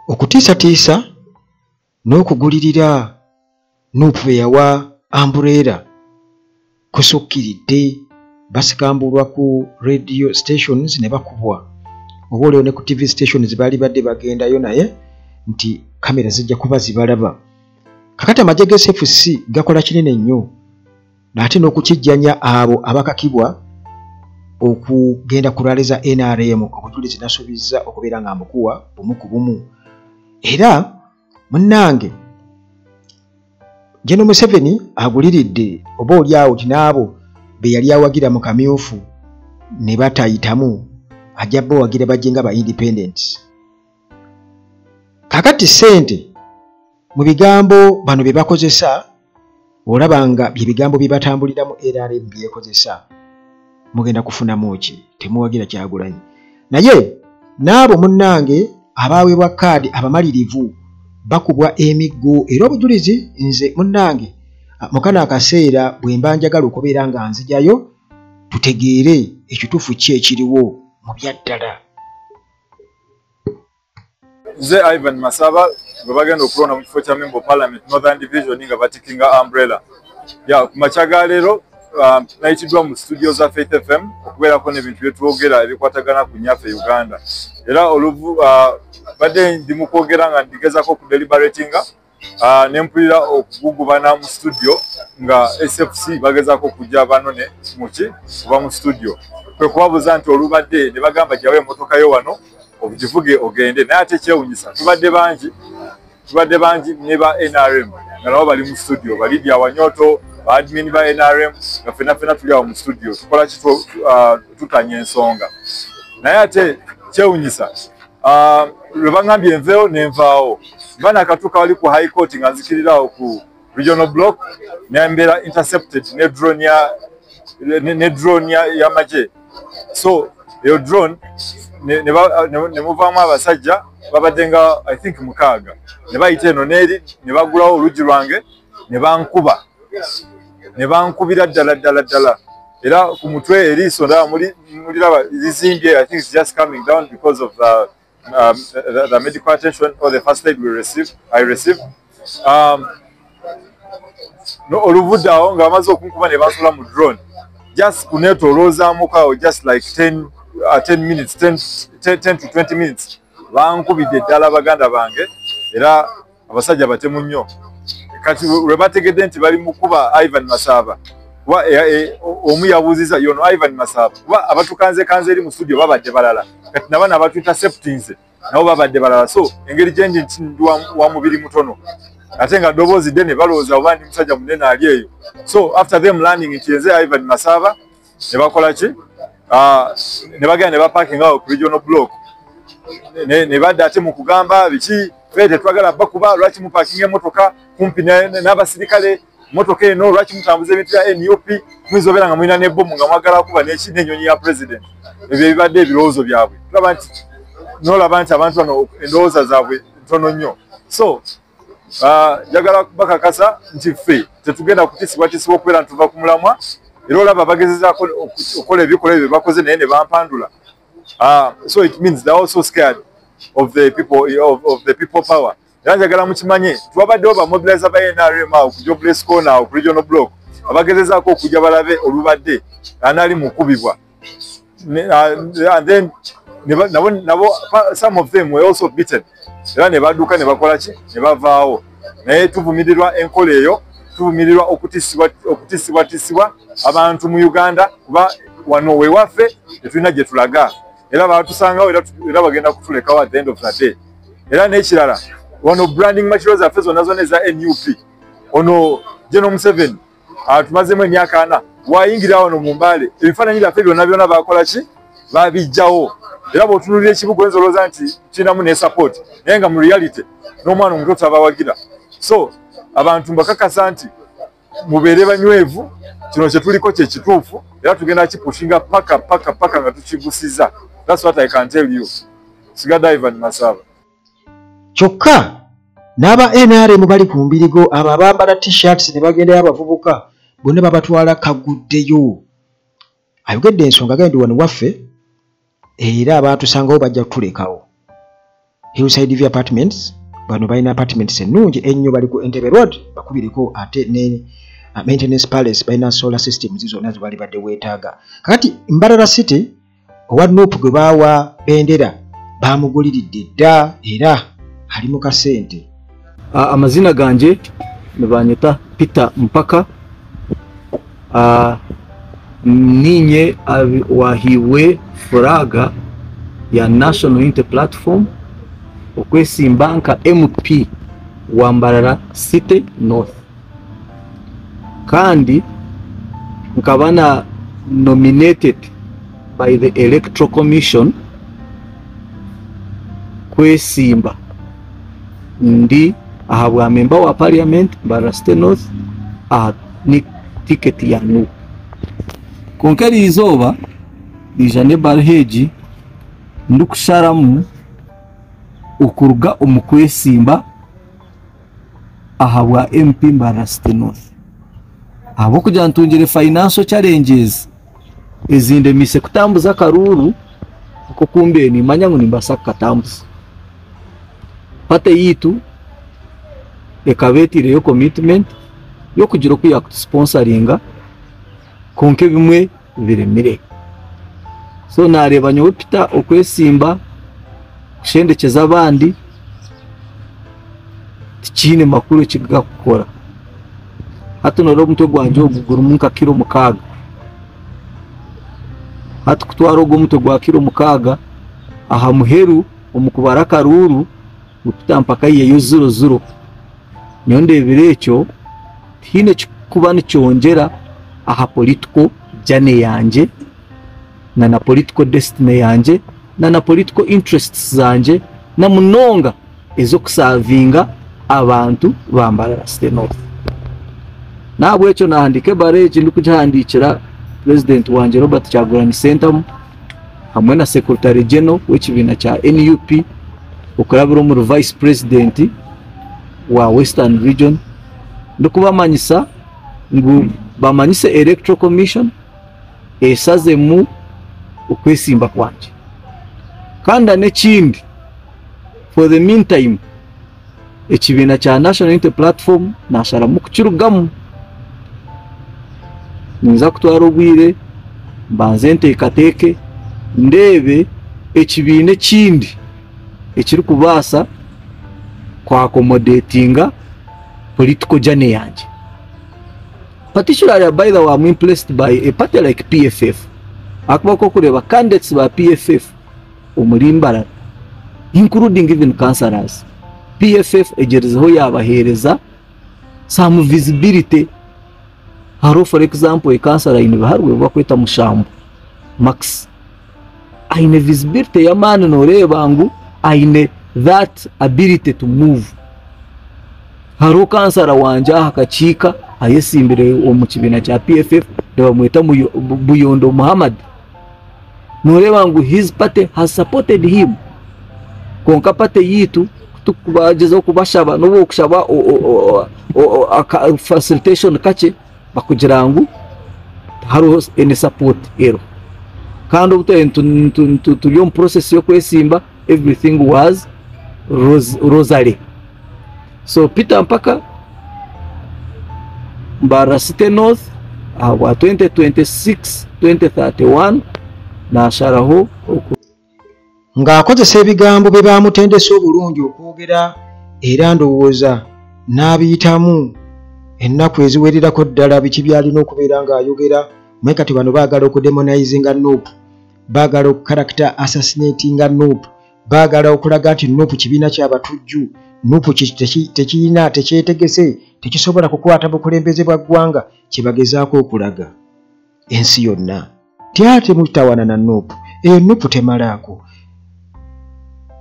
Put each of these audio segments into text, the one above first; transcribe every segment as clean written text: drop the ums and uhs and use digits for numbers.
okutiisatiisa n'okugulirira Nuupu bwe yawa Umbrella kusukkiridde, basikambulwa ku radio stations ne bakubwa, oba oleo ne ku TV stations baali badde bagendayo naye nti kamera zijja kuba zibalaba. Kakati amagye ga SFC gakola kinene nnyo n'ate n'okukijjanya abo abakakibwa okugenda kulwaliza NRM obujulizi nasuubizza okubeera nga mbukuwa bumu ku bumu. Era munnange General Museveni aguliridde oba oli awo ti n'abo be yali awagira mu kamyufu ne batayitamu ajja bawagira bajje nga ba independent. Kakati ssente mu bigambo bano bye bakozesa olaba nga bye bigambo bye batambuliramu NRM byekozesa, mugenda kufunamu ki? Temuwagira Kyagulanyi. Naye n'abo munnange abaweebwa kaadi abamalirivu bakubwa emiggo era obujulizi nze munnange mukana akaseera bwe mba njagala okubeera nga nzijayo tutegeere ekituufu ki ekiriwo mu byaddala. Nze Ivan Masaba bwe bagenda okulonda mu kifo kya Member of Parliament Northern Division nga batikinga Umbrella. Ku makya ga leero nayitiddwa mu studio za Faith FM okubeerako n'ebintu bye twogera ebikwatagana ku nnyaffe Uganda. Era oluvu badde ndi mu kwogera nga ndigezaako ku deliberatinga ne mpulira okugugubana mu studio nga SFC bagezaako okujja banone muki kuba mu studio. Kwe kubabuuza nti olubadde ne bagamba gyawe emmotoka yo wano obugivuge ogende, naye ate kyewunyisa tubadde bangi ne ba NRM nga nabo bali mu studio, Lydia Wanyoto, ba admin ba NRM nga ffenna tuli awo mu studio tukola ki tutanya ensonga. Naye ate kyewunyisa lwe baŋŋambye enveewo nenvaawo, mba nakatuuka wali ku High Court nga nzikirirawo ku regional block ne mbeera intercepted ne drone y'amagye. So eyo drone ne muvaamu abasajja babadde nga I think 6 ne bayita eno n'eri ne bagulawo oluggi lwange ne bankubira ddala era ku mutwe eriiso ndaba muliraba lizimbye. I think it's just coming down because of the medical attention or the first aid I received. No oluvudde awo nga bamaze okunkuba ne bansula mu drone just kuneetooloozaamukawo just like 10 minutes 10 to 20 minutes bankubidde ddala baganda bange era abasajja batemu nnyo. Kati lwe bategedde nti bali mukuba Ivan Masaba omu yabuuziza yono Ivan Masaba kuba abatukanze eri mu studio babadde balala, kati nabana abatu interceptinze nabo babadde balala. So engeri gyendi nti wa mubiri mutono ate nga ddoboozi ddene balowooza oba ndi musajja munene ali eyo. So after them learning nti nze Ivan Masaba ne bakola ki ne bagenda ne baparkinga awo ku regional block ne badde ate mu kugamba biki fete twagala bakuba lwaki muparkinga emmotoka kumpi n'abasirikale motoka eno lwaki mutambuza ebintu bya NUP mwizobeera nga mulina n'ebbomu nga mwagala kuba n'enyonyi ya president. Ebyo bibadde ebirowoozo byabwe. Nolaba nti abantu bano endowooza zaabwe ntono nnyo. So njagala bakakasa nti ffe tetugenda kutisibwatisibwa okubeera ntuva ku mulamwa, era olaba bagezezaako okukola ebikolwa ebyo bakoze naye ne bampandula. So it means they're also scared of the people power. Era njagala mukimanye twabaddewo bamobiliza ba NRM awo ku Jobless Corner awo ku regional block abagezezaako okujja balabe olubadde anaali mukubibwa. And then nabo some of them were also beaten. Era ne badduka ne bakola ki ne bavaawo. Naye tuvumirirwa enkola eyo, tuvumirirwa okutisibwatisibwa abantu mu Uganda kuba wano we waffe tetulina gye tulaga. Era batusangawo era bagenda kutulekawo at the end of the day. Era n'ekirala wano branding materials zaffe zonna eza NUP ono General Museveni tumazemu emyaka 4 wayingira wano mu Mbale ebifaananyi byaffe byonna bakola ki babijjawo. Era bw'otunuulira ekibuga oyinza olowooza nti kirinamu ne support naye nga mu reality n'omwana omuto tabawagira. So abantu mbakakasa nti mubeere banywevu, kino kye tuliko kye kituufu era tugenda kipushinga paka nga tukigusiza. That's what I can tell you. Sigada Ivan Masaba. Kyokka n'aba NRM bali ku mbirigo abo abambala t-shirts ne bagendayo abavubuka bonna babatwala kaguddeyo. Ayogedde ensonga gandi wano waffe era abaatusangawo bajja kutulekawo. Hillside View Apartments bano balina apartments ennungi ennyo bali ku Entebbe Road bakubiriko ate ne Maintenance Palace balina solar systems zonna zibali badde weetaaga. Kakati Mbarara City owa Nuupu gwe baawa bendera baamuguliridde dda era ali mu kasente. Amazina ganje nebanyeta Peter Mpaka. Ninye wahiwe furaga ya National Unity Platform okwesimba nka MP wa Mbarara City North, kandi nkabana nominated by the Electoral Commission kwesimba ndi ahabwa member wa parliament Mbarara City North ni ticket ya Nuupu. Konkeri izoba lijane barheji ndukusharamu ukuruga omukwesimba ahabwa MP Mbarara City North. Abo kugira ntungire financial challenges ezinde mise kutambuza karuru uko kumbe ni manyangu nimbasa katambuza. Pate yitu ekabetire yo commitment yo kugira kuya sponsoringa konke bimwe biremire. So nareba nyowe Peter okwesimba kushendekeza abandi tikine makuru kiga gukora. Hatu noro mutwe gwanje oguguru munka kilo 6. Hatu kutwara ogo mutwe gwa kilo 6 aha muheru omukubara karuru Peter Mpaka yeyo 00. Nyonde birecho tine kubani cyongera aha political jane yanje na political destiny yanje na political interests zanje na munonga ezo kusavinga abantu ba Mbarara City North. Nabwo echo nahandike bareje ndikujahandikira president wanje Robert Kyagulanyi Ssentamu hamwe na secretary general w'ekibina kya NUP ukurabira mu vice president wa Western Region ndikubamanyisa ngu bamanyise Electoral Commission esaze mu ukwesimba kwanje. Kanda nekindi for the meantime ekibina kya National Unity Platform nashara mu kukirugamu nza kutwara obwire mbanze nteekateke ndebe ekibine kindi ekiri kubasa kwa accommodatinga political journey yanje. Particularly by the way, I'm impressed by a party like PFF. Akubako kureba candidates ba PFF umuri Mbarara, including even councillors. PFF egerezeho yabahereza some visibility. Haro for example a councillor in Baharwe bakweta Mushambo Max aine visibility ya manu noreba ngu aine that ability to move. Haro councillor wanja hakachika ayesimbire omukibina kya PFF ndabamweta Buyondo Muhammad noreba ngu his party has supported him konka party yitu tukubageza kubashaba no bokushaba facilitation kache bakugira ngu haro any support ero kandi ubute turiyo process yo kwesimba everything was rosary. So Peter Mpaka Mbarara City North wa 2026-2031 na sharaho ng'akozesa ebigambo bye bamutendesa obulungi okwogera era ndowooza n'abiyitamu ennaku eziwererako ddala biki byalina okubeera ng'ayogera naye kati bano baagala okudemonizinga Nuupu, baagala okukarakita assassinatinga Nuupu, baagala okulaga nti Nuupu kibiina ky'abatujju, Nuupu tekyetegese tekisobola kukwata bukulembeze bwa ggwanga kye bagezaako okulaga ensi yonna. Tyate mutawana na Nuupu, Nuupu temalaako.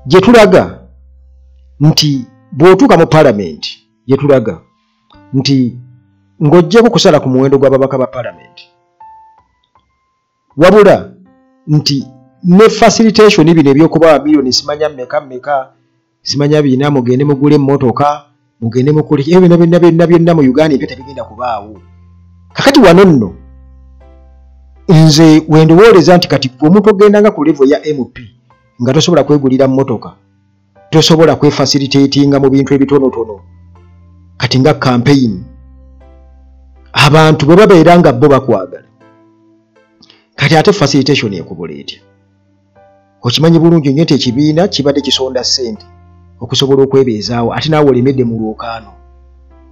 Gye tulaga nti bw'otuuka mu palamenti gye tulaga nti ng'oggyeko kusala ku muwendo gw'ababaka ba palamenti wabula nti ne facilitation bino ebyokuba milioni simanya mmeka simanya bina mugende mugule emmotoka mugende mukole ebyo byonna mu Uganda ebyo tebigenda kubaawo. Kakati wano nno nze wendowooleza nti kati omuntu ogendanga ku level ya MP nga tosobola kwegulira mmotoka tosobola kwefacilitatinga mu bintu ebitonotono kati nga campaign abantu bwe babeera nga bo bakwagala kati ate facilitation ekubula etya okimanyi bulungi nnyo nti ekibiina kibadde kisonda ssente okusobola okwebeezaawo ate naawe olemedde mu lwokaano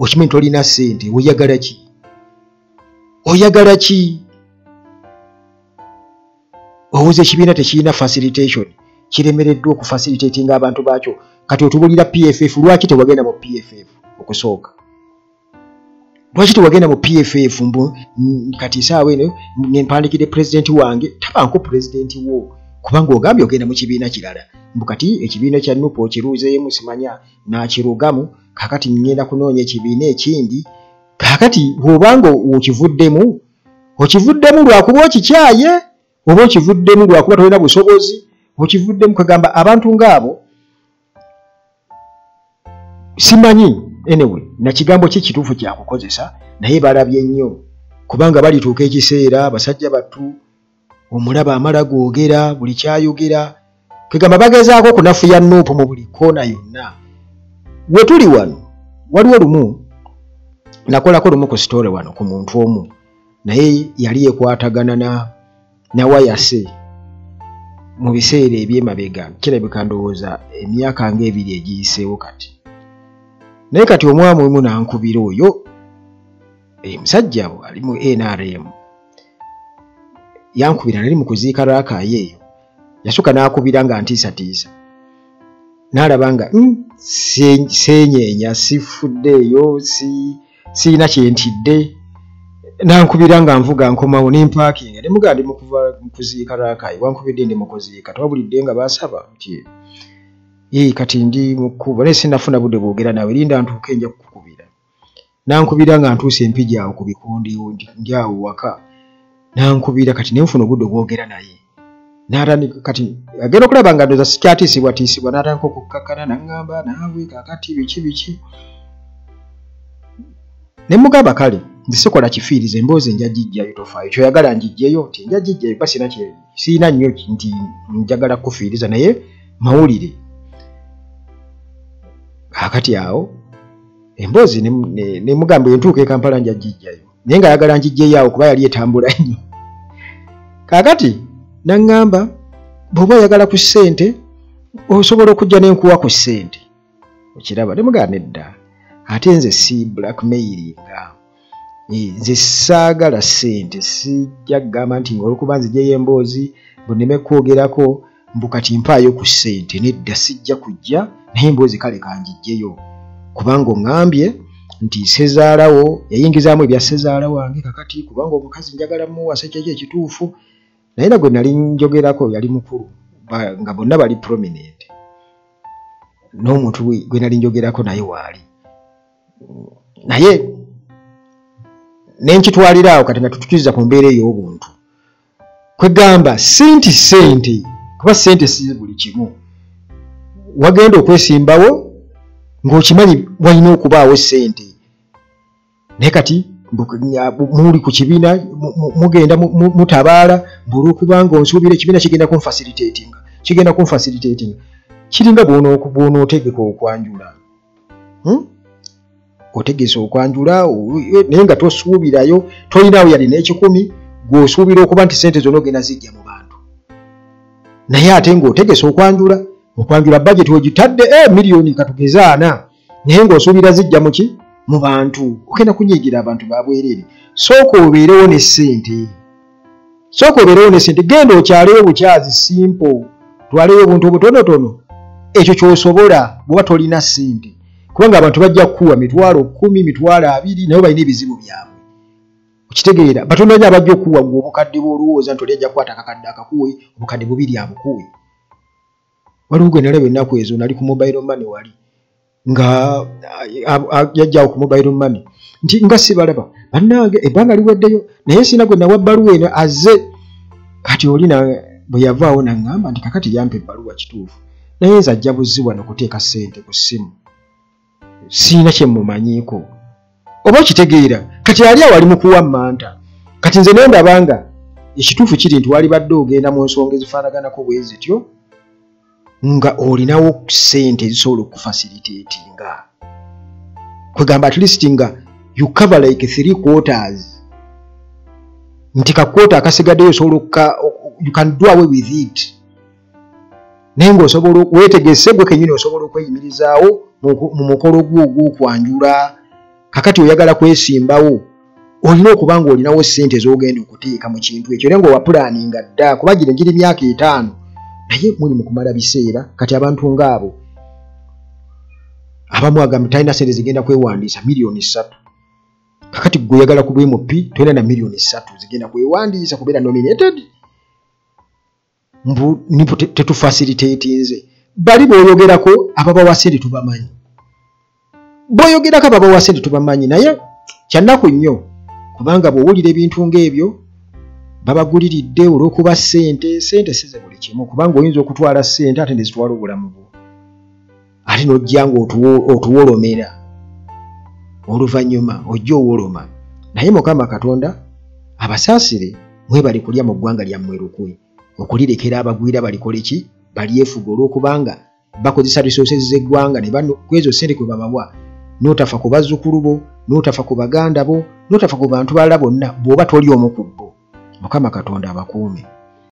okimanyi tolina ssente oyagala ki owuza ekibiina tekirina facilitation kiremereddwa okufacilitatinga abantu baakyo kati otubulira PFF lwaki tewagenda mu PFF okusooka lwaki tewagenda mu PFF kati saawa eno ngempandikire pulezidenti wange tabanko pulezidenti wo kubanga ogambye ogenda mu kibiina kirala mbu kati ekibiina kya Nuupu okiruuzeemu simanya n'akirugamu kakati ngenda kunoonya ekibiina ekindi kakati bw'obanga okivuddemu lwakuba okikyaye oba okivuddemu lwakuba tolina busobozi okivuddemu kagamba abantu ng'abo simanyi anyway na kigambo kituufu kya kukozesa naye balabye nnyo kubanga balituuka ekiseera abasajja battu omulaba amala googera buli kyayogera kagamba bagezaako okunafuya Nuupu mu buli koona yonna we tuli wano waliwo lumu nakolako lumu ku sitore wano ku muntu omu naye yali yekwatagana na wayase mu biseera ebyemabega kirabika ndowooza emyaka ng'ebiri egiyiseewo kati naye kati omwami omu nankubira oyo musajja abo ali mu NRM yankubira nali mu kuziika Raakayi eyo yasukka n'akubira nga ntiisatiisa n'alaba nga seenyeenya sifuddeeyo siina kyentidde nankubira nga nvuga nkomawo nempaakinga nemugaa ndi mukuva mukuziika Raakayi wankubidde ndi mukuziika twabulidde nga baasaba nti kati ndi mukuba naye sinafuna budde bwogera nawe linda ntuuke nja kukubira nankubira nga ntuuse empigi awo ku bikundi ndi awo waka nankubira kati nenfuna obudde bwogera naye n'atandika kati agenda okulaba nga ndoza sikyatiisibwatiisibwa n'atandika okukkakkana naŋŋamba naawe kakati biki ne mugamba kale nze sikola kifiiriza emboozi nja gijjayo tofaayo kyoyagala njijjeyo nti nja gijjayo ba siina nnyo nti njagala kufiiriza naye mawulire kakati awo emboozi ne mugamba entuuka e Kampala nja gijjayo naye nga ayagala njijjeyo awo kuba yali etambula nnyo kakati naŋŋamba bw'oba oyagala ku ssente osobola okujja n'enkuwa ku ssente okiraba ne mugamba nedda ate nze si blackmailinga nze saagala ssente sijja kugamba nti olwokuba nziggyeyo emboozi buneme kwogerako mbu kati mpaayo ku ssente nedda sijja kujja naye emboozi kale kanjiggyeyo kubanga oŋŋambye nti sezaalawo yayingizaamu ebya sezaala wange kakati kubanga omukazi njagala muwasa kyekyo ekituufu naye nagwe nali njogerako yali mukulu nga bonna bali prominent n'omuntu gwe nali njogerako naye waali naye nenkitwalira awo kati nga tutukiriza ku mbeera ey'obuntu kwegamba sente kuba sente si buli kimu wagenda okwesimbawo ng'okimanyi walina okubaawo sente naye kati muli ku kibiina mugenda mutabaala olw'okubanga onsuubira ekibiina kigenda kunfacilitatinga kiringa bw'onootegeka okwanjula otegese okwanjula naye nga tosuubirayo tolinawo yali n'ekikumi gw'osuubira okuba nti sente zonna ogenda zijja mu bantu naye ate ng'otegese okwanjula bajeti ogitadde miliyoni katugeze 4 naye ng'osuubira zijja muki mu bantu ogenda kunyiigira abantu babwerere sooka obeerewo ne ssente genda okyaleyo bukyazi simple twaleyo obuntu obutonotono ekyo ky'osobola bw'oba tolina ssente kubanga abantu bajja kukuwa mitwalo 10 mitwalo 20 naye balina ebizibu byabwe okitegeera batono nnyo abajja okukuwa gwe obukadde bw'olowooza nti oli ajja kukwata akakadde akakuwe obukadde 2 abukuwe waliwo gwe nalaba ennaku ezo nali ku mobile money wali nga yajjawo ku mobile money nti nga sibalaba bannange ebbanga liweddeyo naye sina gwe nawa ebbaluwa eno azze kati oli bwe yavaawo naŋŋamba nti kakati yampa ebbaluwa kituufu naye nze ajja buzzi wano kuteeka ssente ku ssimu siina kye mumanyiiko oba okitegeera kati ali awo ali mu kuwa manta kati nze ne ndabanga ekituufu kiri nti wali badde ogenda mu nsonga ezifaanaganako bwe zityo nga olinawo ssente ezisobola okufacilitatinga kwegamba at least nga you cover like 3/4 nti kakwota akasigaddeyo osobola you can do away with it naye ng'osobola weetegese gwe kennyini osobola okweyimirizaawo mu mukolo gwo ogw'okwanjula kakati oyagala kwesimbawo olina okuba nga olinawo ssente z'ogenda okuteeka mu kintu ekyo era ng'owapulaaninga dda kuba giri myaka 5 naye muli mu kumala biseera kati abantu ng'abo abamu agamba talina ssente zigenda kwewandiisa $3 million kakati gwe oyagala ku BMP tolina na $3 million zigenda kwewandiisa kubeera nominated nipo tetufacilitatinze bali b'oyogerako ababawa ssente tubamanyi bw'oyogerako ababawa ssente tubamanyi naye kyannaku nnyo kubanga bw'owulira ebintu ng'ebyo babaguliridde olw'okuba ssente size buli kimu kubanga oyinza okutwala ssente ate nezitwala obulamu bwo ate n'ojja ng'otuwolomera oluvannyuma ojja owoloma naye Mukama Katonda abasaasire mwebali kulya mu ggwanga lyammwe lukwe okulirekera abagwira balikole ki balyefuga olw'okubanga bakozesa resources z'eggwanga ne kwezo ssente kwe babawa n'otafa ku bazzukulu bo n'otafa ku baganda bo n'otafa ku bantu balala bonna bw'oba toli omu ku bo Mukama Katonda abakuume.